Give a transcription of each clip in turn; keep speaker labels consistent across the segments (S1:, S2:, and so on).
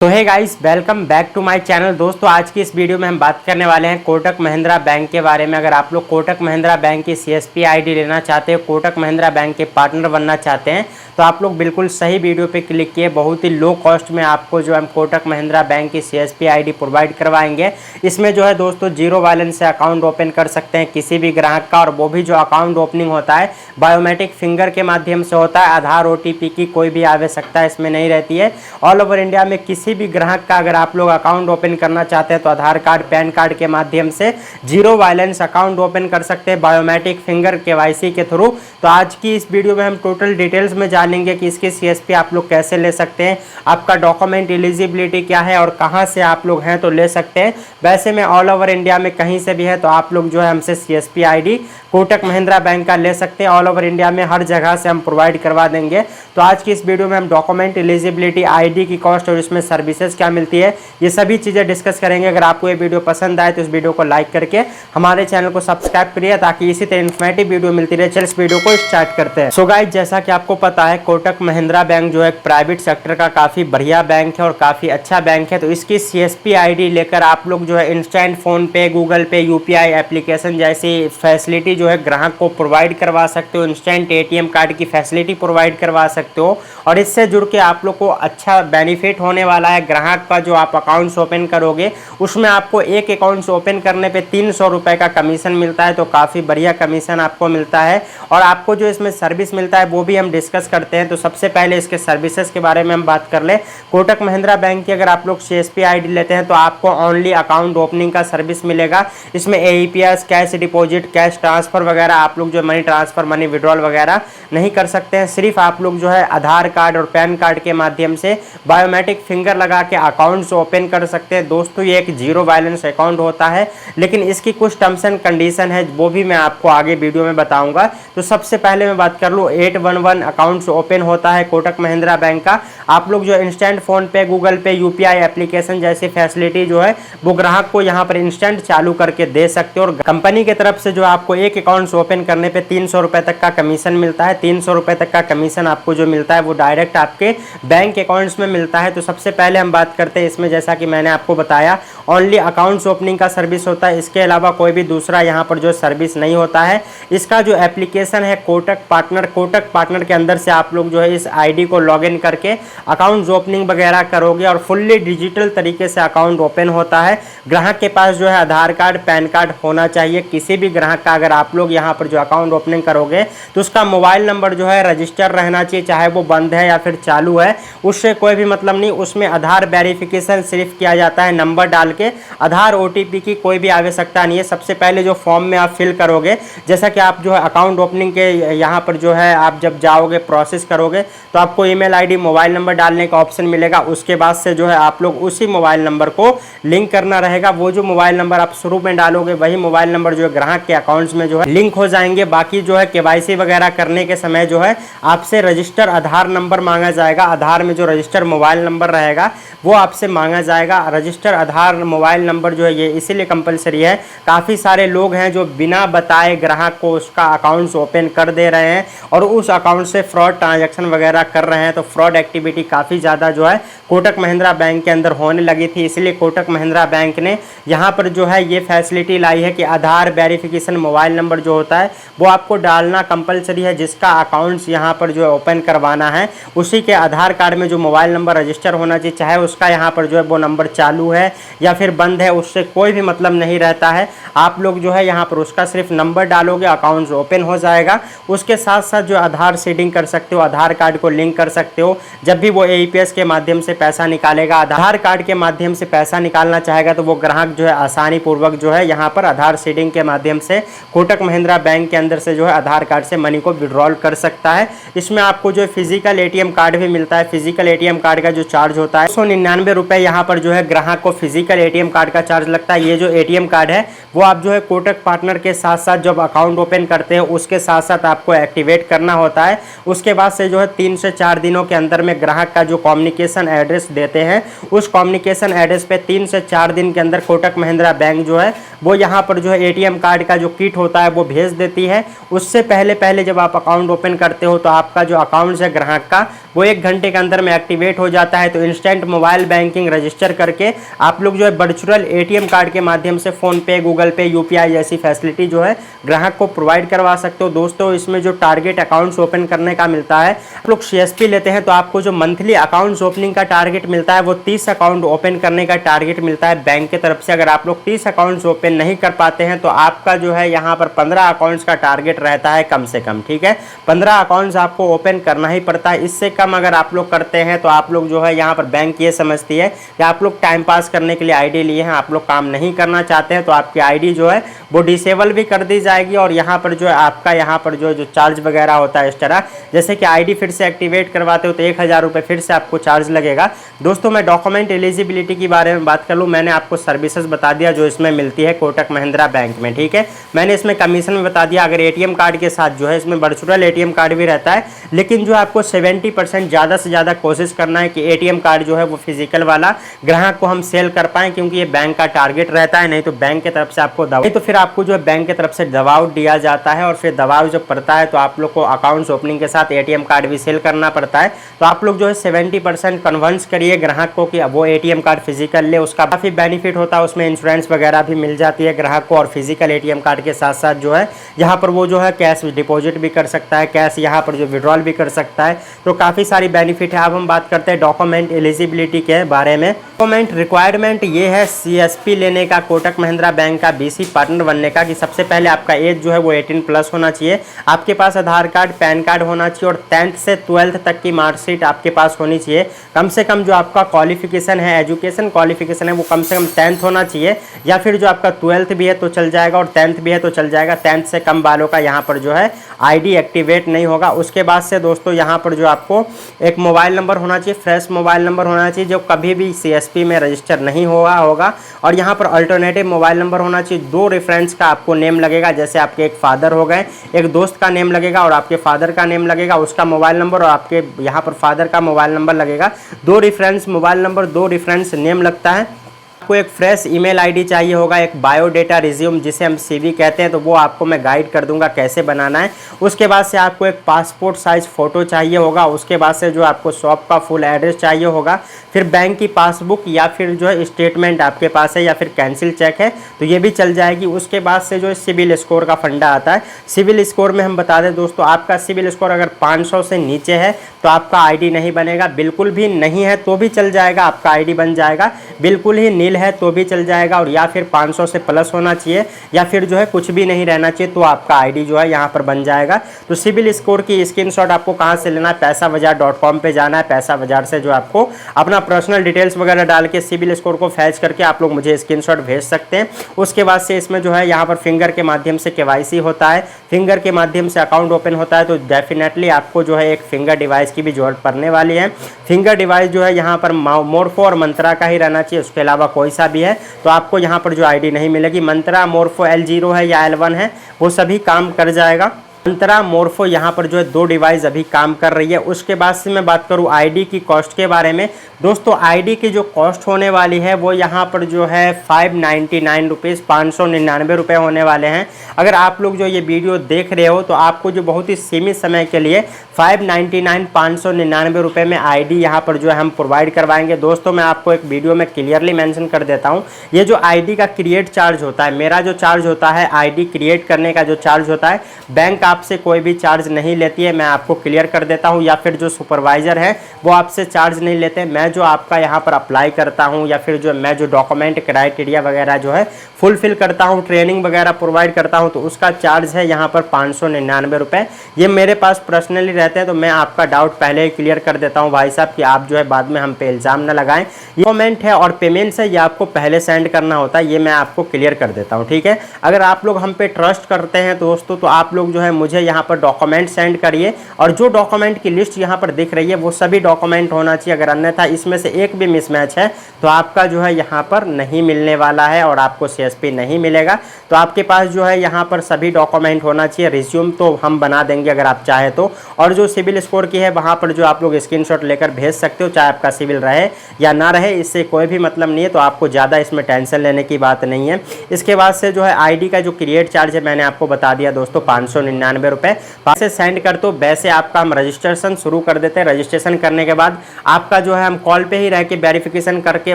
S1: तो hey guys, welcome back to my channel. दोस्तों, आज की इस वीडियो में हम बात करने वाले हैं कोटक महिंद्रा बैंक के बारे में। अगर आप लोग कोटक महिंद्रा बैंक की सीएसपी आईडी लेना चाहते हो, कोटक महिंद्रा बैंक के पार्टनर बनना चाहते हैं, तो आप लोग बिल्कुल सही वीडियो पे क्लिक किए। बहुत ही लो कॉस्ट में आपको जो हम कोटक महिंद्रा बैंक की सीएसपी आईडी प्रोवाइड करवाएंगे। इसमें जो है दोस्तों, जीरो बैलेंस से अकाउंट ओपन कर सकते हैं किसी भी ग्राहक का, और वो भी जो अकाउंट ओपनिंग होता है बायोमेट्रिक फिंगर के माध्यम से होता है। आधार ओटीपी की कोई भी आवश्यकता इसमें नहीं रहती है। ऑल ओवर इंडिया में किसी भी ग्राहक का अगर आप लोग अकाउंट ओपन करना चाहते हैं तो आधार कार्ड, पैन कार्ड के माध्यम से जीरो बैलेंस अकाउंट ओपन कर सकते हैं बायोमेट्रिक फिंगर केवाईसी के थ्रू। तो आज की इस वीडियो में हम टोटल डिटेल्स में जानेंगे कि इसकी सीएसपी आप लोग कैसे ले सकते हैं, आपका डॉक्यूमेंट एलिजिबिलिटी क्या है और कहां से आप लोग हैं तो ले सकते हैं। वैसे में ऑल ओवर इंडिया में कहीं से भी है तो आप लोग जो है हमसे CSP ID Kotak Mahindra bank का ले सकते हैं। ऑल ओवर इंडिया में हर जगह से हम प्रोवाइड करवा देंगे। तो आज की इस वीडियो में हम डॉक्यूमेंट एलिजिबिलिटी, आईडी की कॉस्ट और इसमें सर्विसेज क्या मिलती है, ये सभी चीज़ें डिस्कस करेंगे। अगर आपको ये वीडियो पसंद आए तो इस वीडियो को लाइक करके हमारे चैनल को सब्सक्राइब करिए ताकि इसी तरह इन्फॉर्मेटिव वीडियो मिलती रहे। चलिए इस वीडियो को स्टार्ट करते हैं। सो गाइस, जैसा कि आपको पता है, कोटक महिंद्रा बैंक जो है एक प्राइवेट सेक्टर का काफ़ी बढ़िया बैंक है और काफ़ी अच्छा बैंक है। तो इसकी सीएसपी आईडी लेकर आप लोग जो है इंस्टेंट फ़ोन पे, गूगल पे, यूपीआई एप्लीकेशन जैसी फैसिलिटी जो है ग्राहक को प्रोवाइड करवा सकते हो। इंस्टेंट एटीएम कार्ड की फैसिलिटी प्रोवाइड करवा सकते हो और इससे जुड़ के आप लोग को अच्छा बेनिफिट होने वाला है। ग्राहक का जो आप अकाउंट्स ओपन करोगे उसमें आपको एक अकाउंट्स ओपन करने पे 300 रुपये का कमीशन मिलता है। तो काफ़ी बढ़िया कमीशन आपको मिलता है और आपको जो इसमें सर्विस मिलता है वो भी हम डिस्कस करते हैं। तो सबसे पहले इसके सर्विसेज के बारे में हम बात कर ले। कोटक महिंद्रा बैंक की अगर आप लोग सीएसपी आईडी लेते हैं तो आपको ओनली अकाउंट ओपनिंग का सर्विस मिलेगा। इसमें AEPS, cash deposit, cash transfer वगैरह आप लोग जो मनी ट्रांसफर, मनी विड्रॉल वगैरह नहीं कर सकते हैं। सिर्फ आप लोग जो है आधार कार्ड और पैन कार्ड के माध्यम से बायोमेट्रिक फिंगर लगा के अकाउंट्स ओपन कर सकते हैं। दोस्तों, ये एक जीरो बैलेंस अकाउंट होता है, लेकिन इसकी कुछ टर्म्स एंड कंडीशन है वो भी मैं आपको आगे वीडियो में बताऊंगा। तो सबसे पहले मैं बात कर लूँ, 811 अकाउंट्स ओपन होता है कोटक महिंद्रा बैंक का। आप लोग जो इंस्टेंट फोन पे, गूगल पे, यूपीआई एप्लीकेशन जैसी फैसिलिटी जो है वो ग्राहक को यहाँ पर इंस्टेंट चालू करके दे सकते हो और कंपनी की तरफ से जो आपको एक अकाउंट्स ओपन करने पे 300 रुपये तक का कमीशन मिलता है। 300 रुपये तक का कमीशन आपको जो मिलता है वो डायरेक्ट आपके बैंक अकाउंट्स में मिलता है। तो सबसे पहले हम बात करते हैं इसमें, जैसा कि मैंने आपको बताया, ओनली अकाउंट्स ओपनिंग का सर्विस होता है। इसके अलावा कोई भी दूसरा यहाँ पर जो सर्विस नहीं होता है। इसका जो एप्लीकेशन है कोटक पार्टनर के अंदर से आप लोग जो है इस आईडी को लॉगिन करके अकाउंट्स ओपनिंग वगैरह करोगे और फुल्ली डिजिटल तरीके से अकाउंट ओपन होता है। ग्राहक के पास जो है आधार कार्ड, पैन कार्ड होना चाहिए। किसी भी ग्राहक का अगर आप लोग यहाँ पर जो अकाउंट ओपनिंग करोगे तो उसका मोबाइल नंबर जो है रजिस्टर रहना चाहिए, चाहे वो बंद है या फिर चालू है, उससे कोई भी मतलब नहीं। उसमें आधार वेरिफिकेशन सिर्फ किया जाता है नंबर डाल के। आधार ओटीपी की कोई भी आवश्यकता नहीं है। सबसे पहले जो फॉर्म में आप फिल करोगे, जैसा कि आप जो है अकाउंट ओपनिंग के यहाँ पर जो है आप जब जाओगे प्रोसेस करोगे तो आपको ईमेल आईडी, मोबाइल नंबर डालने का ऑप्शन मिलेगा। उसके बाद से जो है आप लोग उसी मोबाइल नंबर को लिंक करना रहेगा। वो जो मोबाइल नंबर आप शुरू में डालोगे वही मोबाइल नंबर जो है ग्राहक के अकाउंट्स में जो है लिंक हो जाएंगे। बाकी जो है केवाईसी वगैरह करने के समय जो है आपसे रजिस्टर आधार नंबर मांगा जाएगा। आधार में जो रजिस्टर मोबाइल नंबर रहेगा वो आपसे मांगा जाएगा। रजिस्टर आधार मोबाइल नंबर जो है ये इसीलिए कंपलसरी है, काफ़ी सारे लोग हैं जो बिना बताए ग्राहक को उसका अकाउंट्स ओपन कर दे रहे हैं और उस अकाउंट से फ्रॉड ट्रांजैक्शन वगैरह कर रहे हैं। तो फ्रॉड एक्टिविटी काफ़ी ज़्यादा जो है कोटक महिंद्रा बैंक के अंदर होने लगी थी। इसलिए कोटक महिंद्रा बैंक ने यहाँ पर जो है ये फैसिलिटी लाई है कि आधार वेरिफिकेशन मोबाइल नंबर जो होता है वो आपको डालना कंपलसरी है। जिसका अकाउंट्स यहाँ पर जो है ओपन करवाना है उसी के आधार कार्ड में जो मोबाइल नंबर रजिस्टर होना चाहिए, चाहे उसका यहाँ पर जो है वो नंबर चालू है या फिर बंद है, उससे कोई भी मतलब नहीं रहता है। आप लोग जो है यहाँ पर उसका सिर्फ नंबर डालोगे, अकाउंट्स ओपन हो जाएगा। उसके साथ साथ जो आधार सीडिंग कर सकते हो, आधार कार्ड को लिंक कर सकते हो। जब भी वो एईपीएस के माध्यम से पैसा निकालेगा, आधार कार्ड के माध्यम से पैसा निकालना चाहेगा तो वो ग्राहक जो है आसानी पूर्वक जो है यहाँ पर आधार सीडिंग के माध्यम से कोटक महिंद्रा बैंक के अंदर से जो है आधार कार्ड से मनी को विड्रॉल कर सकता है। इसमें आपको जो फिजिकल एटीएम कार्ड भी मिलता है। फिजिकल एटीएम कार्ड का जो चार्ज होता है 199 रुपये यहाँ पर जो है ग्राहक को फिजिकल एटीएम कार्ड का चार्ज लगता है। ये जो एटीएम कार्ड है वो आप जो है कोटक पार्टनर के साथ साथ जब अकाउंट ओपन करते हैं उसके साथ साथ आपको एक्टिवेट करना होता है। उसके बाद से जो है 3 से 4 दिनों के अंदर में ग्राहक का जो कम्युनिकेशन एड्रेस देते हैं उस कम्युनिकेशन एड्रेस पे 3 से 4 दिन के अंदर कोटक महिंद्रा बैंक जो है वो यहाँ पर जो है एटीएम कार्ड का जो किट होता है वो भेज देती है। उससे पहले जब आप अकाउंट ओपन करते हो तो आपका जो अकाउंट है ग्राहक का वो 1 घंटे के अंदर में एक्टिवेट हो जाता है। तो इंस्टेंट मोबाइल बैंकिंग रजिस्टर करके आप लोग जो है वर्चुअल एटीएम कार्ड के माध्यम से फ़ोन पे, गूगल पे, यूपीआई जैसी फैसिलिटी जो है ग्राहक को प्रोवाइड करवा सकते हो। दोस्तों इसमें जो टारगेट अकाउंट्स ओपन करने का मिलता है, आप लोग सीएसपी लेते हैं तो आपको जो मंथली अकाउंट्स ओपनिंग का टारगेट मिलता है वो 30 अकाउंट ओपन करने का टारगेट मिलता है बैंक की तरफ से। अगर आप लोग 30 अकाउंट्स ओपन नहीं कर पाते हैं तो आपका जो है यहाँ पर 15 अकाउंट्स का टारगेट रहता है कम से कम, ठीक है। 15 अकाउंट्स आपको ओपन करना ही पड़ता है। इससे कम अगर आप लोग करते हैं तो आप लोग जो है यहाँ पर बैंक ये समझती है कि आप लोग टाइम पास करने के लिए आईडी लिए हैं, आप लोग काम नहीं करना चाहते हैं, तो आपकी आईडी जो है वो डिसेबल भी कर दी जाएगी। और यहाँ पर जो है आपका यहाँ पर जो चार्ज वगैरह होता है इस तरह, जैसे कि आईडी फिर से एक्टिवेट करवाते हो तो 1000 रुपये फिर से आपको चार्ज लगेगा। दोस्तों मैं डॉक्यूमेंट एलिजिबिलिटी के बारे में बात कर लूँ, मैंने आपको सर्विसेज बता दिया जो इसमें मिलती है कोटक महिंद्रा बैंक में, ठीक है। मैंने इसमें कमीशन में बता दिया। अगर एटीएम कार्ड के साथ जो है इसमें वर्चुअल एटीएम कार्ड भी रहता है, लेकिन जो आपको 70% ज़्यादा से ज़्यादा कोशिश करना है कि एटीएम कार्ड जो है वो फिजिकल वाला ग्राहक को हम सेल कर पाएँ, क्योंकि ये बैंक का टारगेट रहता है। नहीं तो बैंक की तरफ से आपको दबाव, तो फिर आपको जो है बैंक की तरफ से दबाव दिया जाता है, और फिर दबाव जब पड़ता है तो आप लोग को अकाउंट्स ओपनिंग के साथ एटीएम कार्ड भी सेल करना पड़ता है। तो आप लोग जो है 70% कन्विंस करिए ग्राहक को कि वो एटीएम कार्ड फिजिकल ले, उसका काफ़ी बेनिफिट होता है, उसमें इंश्योरेंस वगैरह भी मिल जाती है ग्राहक को। और फिजिकल एटीएम कार्ड के साथ साथ जो है यहाँ पर वो जो है कैश डिपॉजिट भी कर सकता है, कैश यहाँ पर जो विड्रॉल भी कर सकता है। तो काफ़ी सारी बेनिफिट है। अब हम बात करते हैं डॉक्यूमेंट एलिजिबिलिटी के बारे में। डॉक्यूमेंट रिक्वायरमेंट ये है सीएसपी लेने का, कोटक महिंद्रा बैंक का बीसी पार्टनर बनने का, कि सबसे पहले आपका एज जो है वो 18+ होना चाहिए, आपके पास आधार कार्ड, पैन कार्ड होना चाहिए, और 10th से 12th तक की मार्कशीट आपके पास होनी चाहिए। कम से कम जो आपका क्वालिफिकेशन है, एजुकेशन क्वालिफिकेशन है, वो कम से कम 10th होना चाहिए, या फिर जो आपका 12th भी है तो चल जाएगा और 10th भी है तो चल जाएगा। 10th से कम वालों का यहाँ पर जो है आईडी एक्टिवेट नहीं होगा। उसके बाद से दोस्तों यहाँ पर जो आपको एक मोबाइल नंबर होना चाहिए, फ्रेश मोबाइल नंबर होना चाहिए जो कभी भी सीएसपी में रजिस्टर नहीं हुआ होगा। और यहाँ पर अल्टरनेटिव मोबाइल नंबर होना चाहिए। 2 रेफरेंस का आपको नेम लगेगा, जैसे आपके एक फादर हो गए, एक दोस्त का नेम लगेगा और आपके फादर का नेम लगेगा, उसका मोबाइल नंबर और आपके यहाँ पर फादर का मोबाइल नंबर लगेगा। 2 reference mobile number, 2 reference name लगता है। आपको एक फ्रेश ईमेल आईडी चाहिए होगा, एक बायोडेटा रिज्यूम जिसे हम सीवी कहते हैं, तो वो आपको मैं गाइड कर दूंगा कैसे बनाना है। उसके बाद से आपको एक पासपोर्ट साइज फ़ोटो चाहिए होगा। उसके बाद से जो आपको शॉप का फुल एड्रेस चाहिए होगा। फिर बैंक की पासबुक या फिर जो है स्टेटमेंट आपके पास है या फिर कैंसिल चेक है तो ये भी चल जाएगी। उसके बाद से जो है सिविल स्कोर का फंडा आता है। सिविल स्कोर में हम बता दें दोस्तों, आपका सिविल स्कोर अगर 500 से नीचे है तो आपका आईडी नहीं बनेगा, बिल्कुल भी नहीं है तो भी चल जाएगा, आपका आईडी बन जाएगा। बिल्कुल ही नील है तो भी चल जाएगा, और या फिर 500 से प्लस होना चाहिए, या फिर जो है कुछ भी नहीं रहना चाहिए तो आपका आईडी जो है यहाँ पर बन जाएगा। तो सिविल स्कोर की स्क्रीनशॉट आपको कहाँ से लेना है, पैसाबाजार.com पे जाना है। पैसा बाजार से जो आपको अपना पर्सनल डिटेल्स वगैरह डाल के सिविल स्कोर को फैच करके आप लोग मुझे स्क्रीनशॉट भेज सकते हैं। उसके बाद से इसमें जो है यहाँ पर फिंगर के माध्यम से केवाईसी होता है, फिंगर के माध्यम से अकाउंट ओपन होता है। तो डेफिनेटली आपको जो है एक फिंगर डिवाइस की भी जरूरत पड़ने वाली है। फिंगर डिवाइस जो है यहाँ पर मोरफो और मंत्रा का ही रहना चाहिए, उसके अलावा कोई सा भी है तो आपको यहाँ पर जो आईडी नहीं मिलेगी। मंत्रा मोरफो L0 है या L1 है वो सभी काम कर जाएगा। मंत्रा मोरफो यहाँ पर जो है 2 डिवाइस अभी काम कर रही है। उसके बाद से मैं बात करूँ आईडी की कॉस्ट के बारे में। दोस्तों आईडी की जो कॉस्ट होने वाली है वो यहाँ पर जो है 599 रुपीज़, 599 रुपये होने वाले हैं। अगर आप लोग जो ये वीडियो देख रहे हो तो आपको जो बहुत ही सीमित समय के लिए 599 रुपये में आईडी यहाँ पर जो है हम प्रोवाइड करवाएंगे। दोस्तों मैं आपको एक वीडियो में क्लियरली मेंशन कर देता हूँ, ये जो आईडी का क्रिएट चार्ज होता है, मेरा जो चार्ज होता है आईडी क्रिएट करने का जो चार्ज होता है, बैंक आपसे कोई भी चार्ज नहीं लेती है, मैं आपको क्लियर कर देता हूँ। या फिर जो सुपरवाइजर है वो आपसे चार्ज नहीं लेते। मैं जो आपका यहाँ पर अप्लाई करता हूँ या फिर जो मैं जो डॉक्यूमेंट क्राइटेरिया वगैरह जो है फुलफिल करता हूँ, ट्रेनिंग वगैरह प्रोवाइड करता हूँ, तो उसका चार्ज है यहाँ पर 599 रुपये। ये मेरे पास पर्सनली रहते हैं, तो मैं आपका डाउट पहले ही क्लियर कर देता हूँ भाई साहब कि आप जो है बाद में हम पे इल्ज़ाम न लगाएं। ये पेमेंट है और पेमेंट है ये आपको पहले सेंड करना होता है, ये मैं आपको क्लियर कर देता हूँ, ठीक है। अगर आप लोग हम पे ट्रस्ट करते हैं दोस्तों तो आप लोग जो है मुझे यहाँ पर डॉक्यूमेंट सेंड करिए, और जो डॉक्यूमेंट की लिस्ट यहाँ पर दिख रही है वो सभी डॉक्यूमेंट होना चाहिए। अगर अन्यथा इसमें से एक भी मिसमैच है तो आपका जो है यहाँ पर नहीं मिलने वाला है और आपको CSP नहीं मिलेगा। तो आपके पास जो है यहाँ पर सभी डॉक्यूमेंट होना चाहिए। रिज्यूम तो हम बना देंगे अगर आप चाहे तो, और जो सिविल स्कोर की है वहाँ पर जो आप लोग स्क्रीनशॉट लेकर भेज सकते हो, चाहे आपका सिविल रहे या ना रहे, इससे कोई भी मतलब नहीं है। तो आपको ज़्यादा इसमें टेंशन लेने की बात नहीं है। इसके बाद से जो है आईडी का जो क्रिएट चार्ज है मैंने आपको बता दिया दोस्तों, 599 रुपये। पैसे सेंड कर दो, वैसे आपका हम रजिस्ट्रेशन शुरू कर देते हैं। रजिस्ट्रेशन करने के बाद आपका जो है हम कॉल पे ही रह के वेरिफिकेशन करके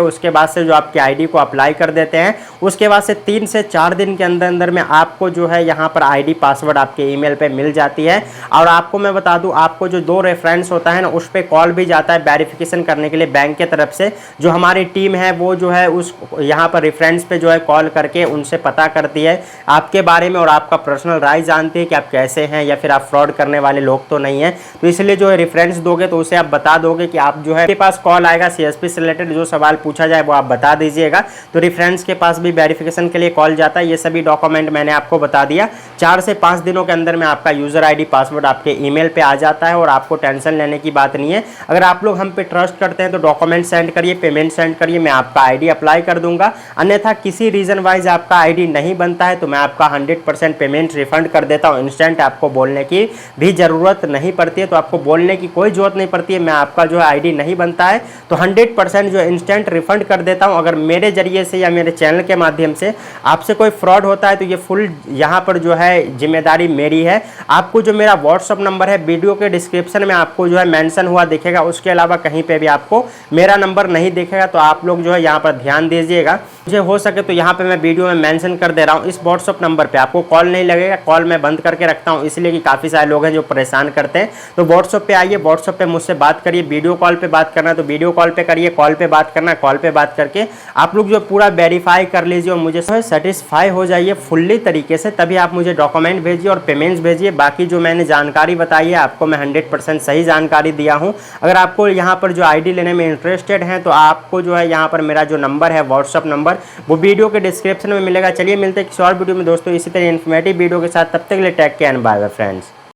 S1: उसके बाद से जो आपकी आईडी को अप्लाई कर देते हैं। उसके बाद से 3 से 4 दिन के अंदर में आपको जो है यहाँ पर आईडी पासवर्ड आपके ईमेल पे मिल जाती है। और आपको मैं बता दूं, आपको जो 2 रेफरेंस होता है ना, उस पर कॉल भी जाता है वेरिफिकेशन करने के लिए बैंक की तरफ से। जो हमारी टीम है वो जो है उस यहाँ पर रेफरेंस पे जो है कॉल करके उनसे पता करती है आपके बारे में और आपका पर्सनल राय जानती है कि आप कैसे हैं या फिर आप फ्रॉड करने वाले लोग तो नहीं है। तो इसलिए जो है रेफरेंस दोगे तो उसे आप बता दोगे कि आप जो है, आपके पास कॉल आएगा सीएसपी से रिलेटेड, जो सवाल पूछा जाए वो आप बता दीजिएगा। तो रेफरेंस के पास भी वेरिफिकेशन के लिए कॉल जाता है। ये सभी डॉक्यूमेंट मैंने आपको बता दिया। 4 से 5 दिनों के अंदर में आपका यूजर आईडी पासवर्ड आपके ईमेल पे आ जाता है और आपको टेंशन लेने की बात नहीं है। अगर आप लोग हम पे ट्रस्ट करते हैं तो डॉक्यूमेंट सेंड करिए, पेमेंट सेंड करिए, मैं आपका आईडी अप्लाई कर दूंगा। अन्यथा किसी रीजन वाइज आपका आईडी नहीं बनता है तो मैं आपका 100% पेमेंट रिफंड कर देता हूं। इंस्टेंट आपको बोलने की भी जरूरत नहीं पड़ती है, तो आपको बोलने की कोई जरूरत नहीं पड़ती है। मैं आपका जो है आईडी नहीं बनता है तो 100% जो इंस्टेंट रिफंड कर देता हूं। अगर मेरे जरिए से या मेरे चैनल के माध्यम से आपसे कोई फ्रॉड होता है तो ये फुल यहाँ पर जो है जिम्मेदारी मेरी है। आपको जो मेरा व्हाट्सअप नंबर है वीडियो के डिस्क्रिप्शन में आपको जो है मेंशन हुआ दिखेगा, उसके अलावा कहीं पे भी आपको मेरा नंबर नहीं दिखेगा। तो आप लोग जो है यहाँ पर ध्यान दीजिएगा। मुझे हो सके तो यहाँ पे मैं वीडियो में मेंशन कर दे रहा हूँ, इस व्हाट्सअप नंबर पे आपको कॉल नहीं लगेगा। कॉल मैं बंद करके रखता हूँ इसलिए कि काफ़ी सारे लोग हैं जो परेशान करते हैं। तो व्हाट्सअप पे आइए, व्हाट्सअप पे मुझसे बात करिए। वीडियो कॉल पे बात करना है तो वीडियो कॉल पे करिए, कॉल पे बात करना है कॉल पे बात करके आप लोग जो पूरा वेरीफाई कर लीजिए और मुझे सेटिस्फाई हो जाइए फुल्ली तरीके से, तभी आप मुझे डॉक्यूमेंट भेजिए और पेमेंट्स भेजिए। बाकी जो मैंने जानकारी बताई है आपको मैं 100% सही जानकारी दिया हूँ। अगर आपको यहाँ पर जो आईडी लेने में इंटरेस्टेड हैं तो आपको जो है यहाँ पर मेरा जो नंबर है व्हाट्सअप नंबर वो वीडियो के डिस्क्रिप्शन में मिलेगा। चलिए मिलते हैं किसी और वीडियो में दोस्तों इसी तरह इन्फॉर्मेटिव वीडियो के साथ। तब तक के लिए take care and bye bye friends.